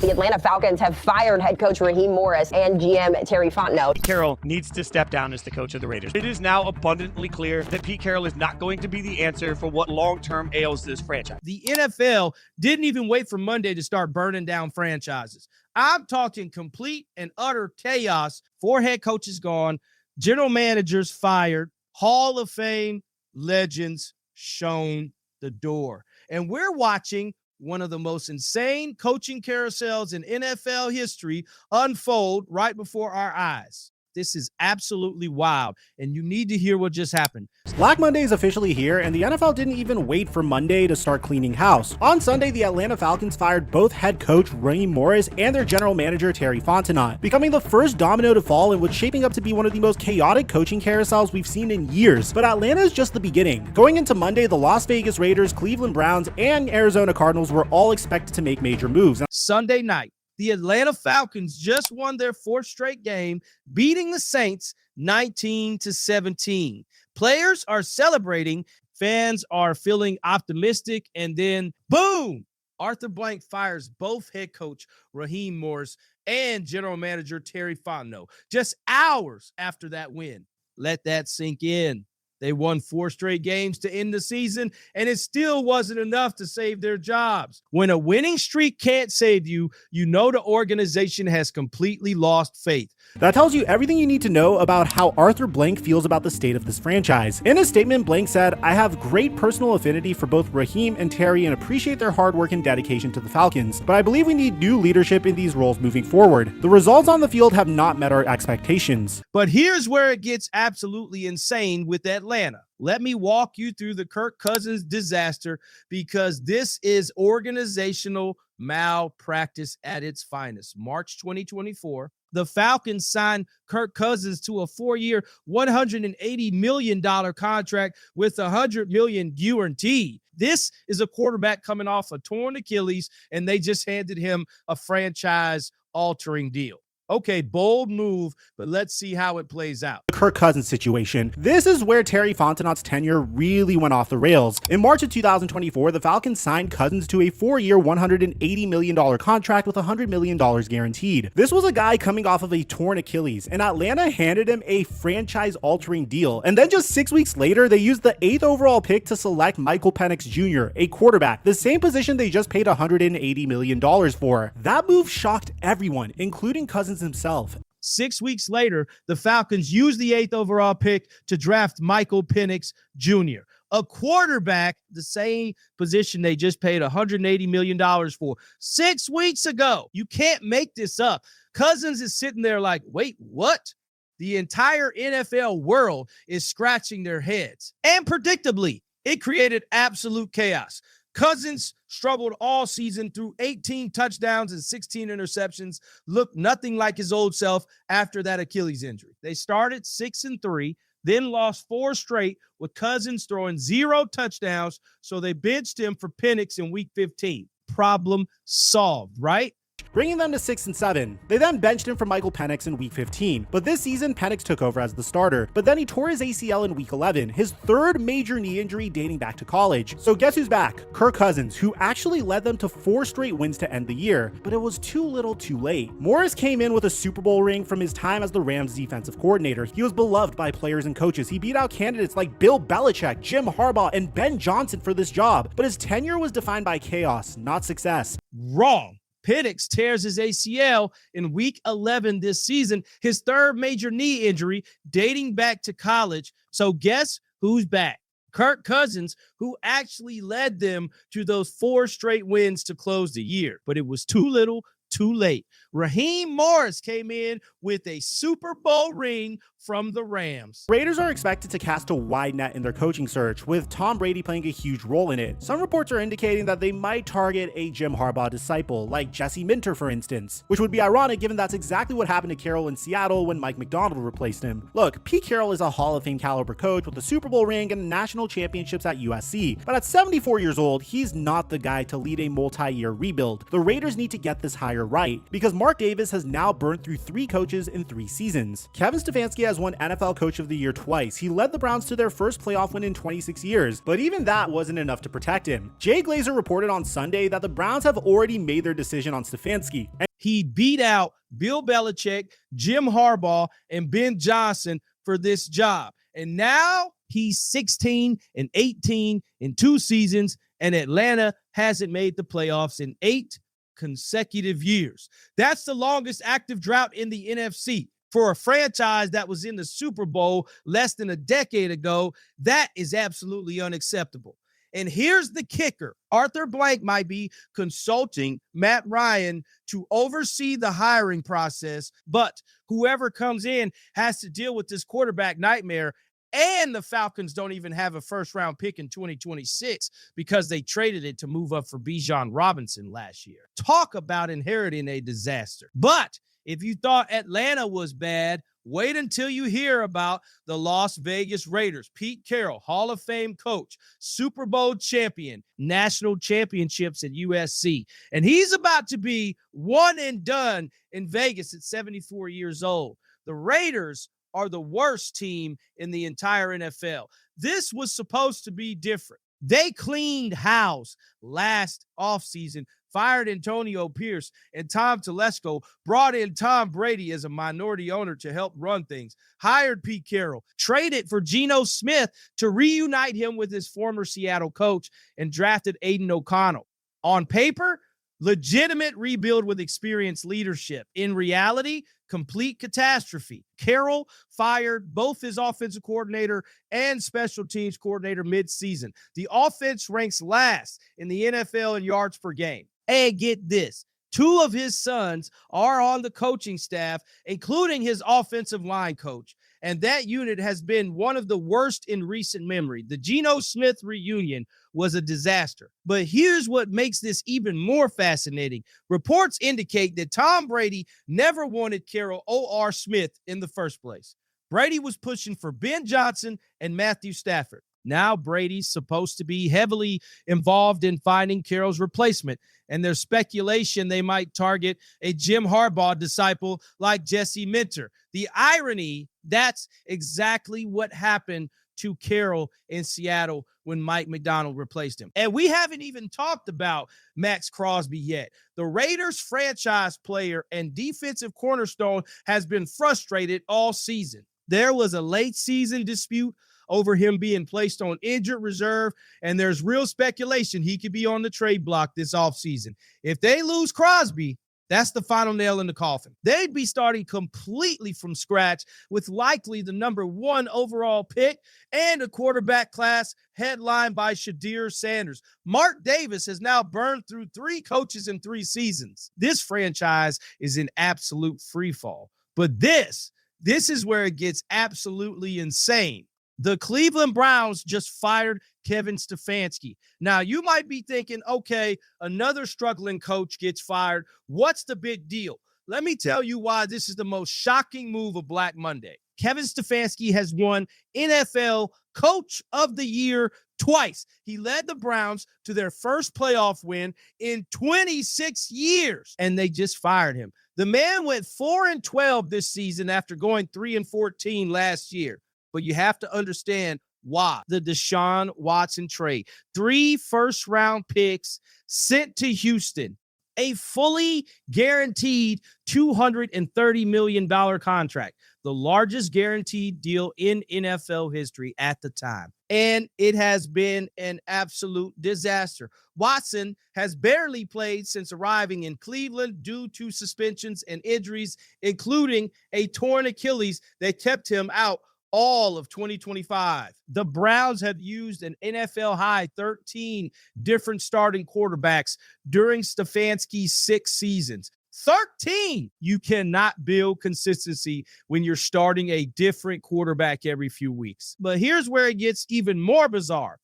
The Atlanta Falcons have fired head coach Raheem Morris and GM Terry Fontenot. Pete Carroll needs to step down as the coach of the Raiders. It is now abundantly clear that Pete Carroll is not going to be the answer for what long-term ails this franchise. The NFL didn't even wait for Monday to start burning down franchises. I'm talking complete and utter chaos. 4 head coaches gone, general managers fired, Hall of Fame legends shown the door. And we're watching one of the most insane coaching carousels in NFL history unfold right before our eyes. This is absolutely wild, and you need to hear what just happened. Black Monday is officially here, and the NFL didn't even wait for Monday to start cleaning house. On Sunday, the Atlanta Falcons fired both head coach Raheem Morris and their general manager Terry Fontenot, becoming the first domino to fall in what's shaping up to be one of the most chaotic coaching carousels we've seen in years. But Atlanta is just the beginning. Going into Monday, the Las Vegas Raiders, Cleveland Browns, and Arizona Cardinals were all expected to make major moves. Sunday night, the Atlanta Falcons just won their 4th straight game, beating the Saints 19-17. Players are celebrating, fans are feeling optimistic, and then boom, Arthur Blank fires both head coach Raheem Morris and general manager Terry Fontenot just hours after that win. Let that sink in. They won 4 straight games to end the season, and it still wasn't enough to save their jobs. When a winning streak can't save you, you know the organization has completely lost faith. That tells you everything you need to know about how Arthur Blank feels about the state of this franchise. In a statement, Blank said, "I have great personal affinity for both Raheem and Terry and appreciate their hard work and dedication to the Falcons, but I believe we need new leadership in these roles moving forward. The results on the field have not met our expectations." But here's where it gets absolutely insane with Atlanta. Let me walk you through the Kirk Cousins disaster, because this is organizational malpractice at its finest. March 2024, the Falcons signed Kirk Cousins to a 4-year, $180 million contract with $100 million guaranteed. This is a quarterback coming off a torn Achilles, and they just handed him a franchise-altering deal. Okay, bold move, but let's see how it plays out. The Kirk Cousins situation. This is where Terry Fontenot's tenure really went off the rails. In March of 2024, the Falcons signed Cousins to a 4-year, $180 million contract with $100 million guaranteed. This was a guy coming off of a torn Achilles, and Atlanta handed him a franchise-altering deal. And then just 6 weeks later, they used the 8th overall pick to select Michael Penix Jr., a quarterback, the same position they just paid $180 million for. That move shocked everyone, including Cousins himself. 6 weeks later, the Falcons used the 8th overall pick to draft Michael Penix Jr., a quarterback, the same position they just paid $180 million for 6 weeks ago. You can't make this up. Cousins is sitting there like, wait, what? The entire NFL world is scratching their heads. And predictably, it created absolute chaos. Cousins struggled all season through 18 touchdowns and 16 interceptions, looked nothing like his old self after that Achilles injury. They started 6-3, then lost 4 straight with Cousins throwing 0 touchdowns, so they benched him for Penix in week 15. Problem solved, right? Bringing them to 6-7. They then benched him for Michael Penix in week 15, but this season Penix took over as the starter, but then he tore his ACL in week 11, his 3rd major knee injury dating back to college. So guess who's back? Kirk Cousins, who actually led them to 4 straight wins to end the year, but it was too little too late. Morris came in with a Super Bowl ring from his time as the Rams defensive coordinator. He was beloved by players and coaches. He beat out candidates like Bill Belichick, Jim Harbaugh, and Ben Johnson for this job, but his tenure was defined by chaos, not success. Wrong. Penix tears his ACL in week 11 this season, his 3rd major knee injury dating back to college. So guess who's back? Kirk Cousins, who actually led them to those 4 straight wins to close the year. But it was too little, too late. Raheem Morris came in with a Super Bowl ring from the Rams. Raiders are expected to cast a wide net in their coaching search, with Tom Brady playing a huge role in it. Some reports are indicating that they might target a Jim Harbaugh disciple, like Jesse Minter for instance, which would be ironic given that's exactly what happened to Carroll in Seattle when Mike McDonald replaced him. Look, Pete Carroll is a Hall of Fame caliber coach with a Super Bowl ring and national championships at USC, but at 74 years old, he's not the guy to lead a multi-year rebuild. The Raiders need to get this hire right, because Mark Davis has now burned through 3 coaches in 3 seasons. Kevin Stefanski has won NFL Coach of the Year twice. He led the Browns to their first playoff win in 26 years, but even that wasn't enough to protect him. Jay Glazer reported on Sunday that the Browns have already made their decision on Stefanski. He beat out Bill Belichick, Jim Harbaugh, and Ben Johnson for this job. And now he's 16-18 in 2 seasons, and Atlanta hasn't made the playoffs in 8 consecutive years. That's the longest active drought in the NFC. For a franchise that was in the Super Bowl less than a decade ago, that is absolutely unacceptable. And here's the kicker. Arthur Blank might be consulting Matt Ryan to oversee the hiring process, but whoever comes in has to deal with this quarterback nightmare. And the Falcons don't even have a first-round pick in 2026 because they traded it to move up for Bijan Robinson last year. Talk about inheriting a disaster. But if you thought Atlanta was bad, wait until you hear about the Las Vegas Raiders. Pete Carroll, Hall of Fame coach, Super Bowl champion, national championships at USC. And he's about to be one and done in Vegas at 74 years old. The Raiders are the worst team in the entire NFL. This was supposed to be different. They cleaned house last offseason, fired Antonio Pierce and Tom Telesco, brought in Tom Brady as a minority owner to help run things, hired Pete Carroll, traded for Geno Smith to reunite him with his former Seattle coach, and drafted Aiden O'Connell. On paper, legitimate rebuild with experienced leadership. In reality, complete catastrophe. Carroll fired both his offensive coordinator and special teams coordinator mid-season. The offense ranks last in the NFL in yards per game. And get this, 2 of his sons are on the coaching staff, including his offensive line coach. And that unit has been one of the worst in recent memory. The Geno Smith reunion was a disaster. But here's what makes this even more fascinating. Reports indicate that Tom Brady never wanted Carroll O.R. Smith in the first place. Brady was pushing for Ben Johnson and Matthew Stafford. Now Brady's supposed to be heavily involved in finding Carroll's replacement, and there's speculation they might target a Jim Harbaugh disciple like Jesse Minter. The irony, that's exactly what happened to Carroll in Seattle when Mike McDonald replaced him. And we haven't even talked about Max Crosby yet. The Raiders franchise player and defensive cornerstone has been frustrated all season. There was a late season dispute over him being placed on injured reserve, and there's real speculation he could be on the trade block this offseason. If they lose Crosby, that's the final nail in the coffin. They'd be starting completely from scratch with likely the number 1 overall pick and a quarterback class headlined by Shadir Sanders. Mark Davis has now burned through 3 coaches in 3 seasons. This franchise is in absolute freefall. But this is where it gets absolutely insane. The Cleveland Browns just fired Kevin Stefanski. Now, you might be thinking, okay, another struggling coach gets fired. What's the big deal? Let me tell you why this is the most shocking move of Black Monday. Kevin Stefanski has won NFL Coach of the Year twice. He led the Browns to their first playoff win in 26 years, and they just fired him. The man went 4-12 this season after going 3-14 last year. But you have to understand why. The Deshaun Watson trade. 3 first-round picks sent to Houston. A fully guaranteed $230 million contract. The largest guaranteed deal in NFL history at the time. And it has been an absolute disaster. Watson has barely played since arriving in Cleveland due to suspensions and injuries, including a torn Achilles that kept him out all of 2025. The Browns have used an NFL high 13 different starting quarterbacks during Stefanski's 6 seasons. 13! You cannot build consistency when you're starting a different quarterback every few weeks. But here's where it gets even more bizarre.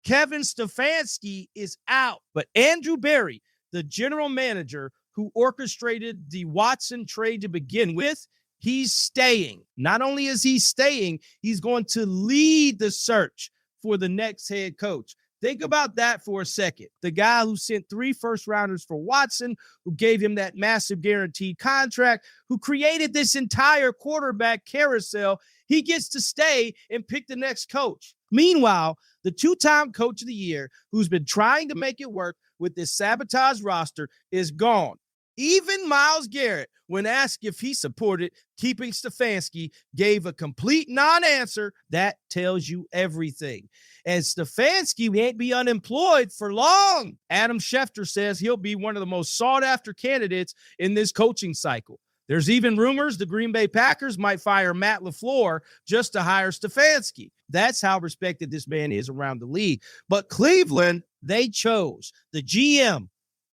Kevin Stefanski is out, but Andrew Berry, the general manager who orchestrated the Watson trade to begin with, he's staying. Not only is he staying, he's going to lead the search for the next head coach. Think about that for a second. The guy who sent 3 first-rounders for Watson, who gave him that massive guaranteed contract, who created this entire quarterback carousel, he gets to stay and pick the next coach. Meanwhile, the 2-time coach of the year, who's been trying to make it work with this sabotage roster, is gone. Even Myles Garrett, when asked if he supported keeping Stefanski, gave a complete non-answer. That tells you everything. And Stefanski ain't be unemployed for long. Adam Schefter says he'll be one of the most sought-after candidates in this coaching cycle. There's even rumors the Green Bay Packers might fire Matt LaFleur just to hire Stefanski. That's how respected this man is around the league. But Cleveland, they chose the GM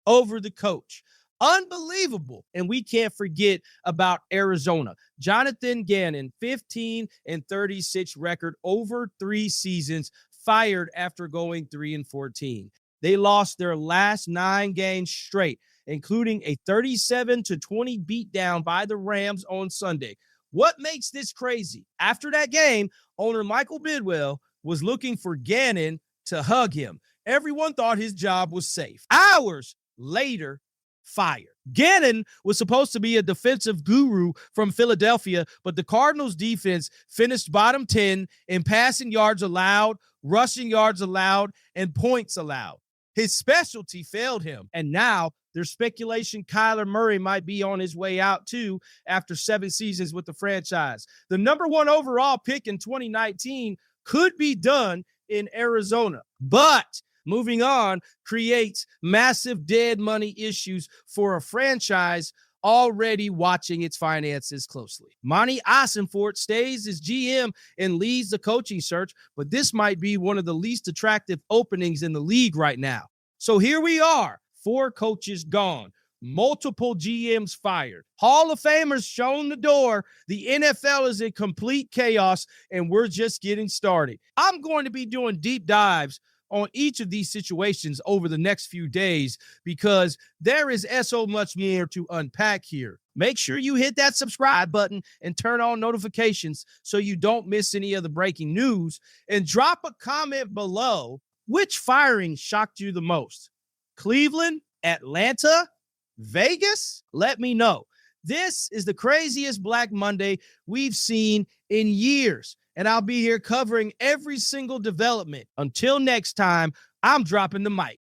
over the coach. Unbelievable. And we can't forget about Arizona. Jonathan Gannon, 15-36 record over 3 seasons, fired after going 3-14. They lost their last 9 games straight, including a 37-20 beatdown by the Rams on Sunday. What makes this crazy? After that game, owner Michael Bidwell was looking for Gannon to hug him. Everyone thought his job was safe. Hours later, fired. Gannon was supposed to be a defensive guru from Philadelphia, but the Cardinals defense finished bottom 10 in passing yards allowed, rushing yards allowed, and points allowed. His specialty failed him, and now there's speculation Kyler Murray might be on his way out too after 7 seasons with the franchise. The number 1 overall pick in 2019 could be done in Arizona, but moving on creates massive dead money issues for a franchise already watching its finances closely. Monty Ossenfort stays as GM and leads the coaching search, but this might be one of the least attractive openings in the league right now. So here we are, 4 coaches gone, multiple GMs fired, Hall of Famers shown the door. The NFL is in complete chaos, and we're just getting started. I'm going to be doing deep dives on each of these situations over the next few days because there is so much more to unpack here. Make sure you hit that subscribe button and turn on notifications so you don't miss any of the breaking news, and drop a comment below. Which firing shocked you the most? Cleveland, Atlanta, Vegas? Let me know. This is the craziest Black Monday we've seen in years, and I'll be here covering every single development. Until next time, I'm dropping the mic.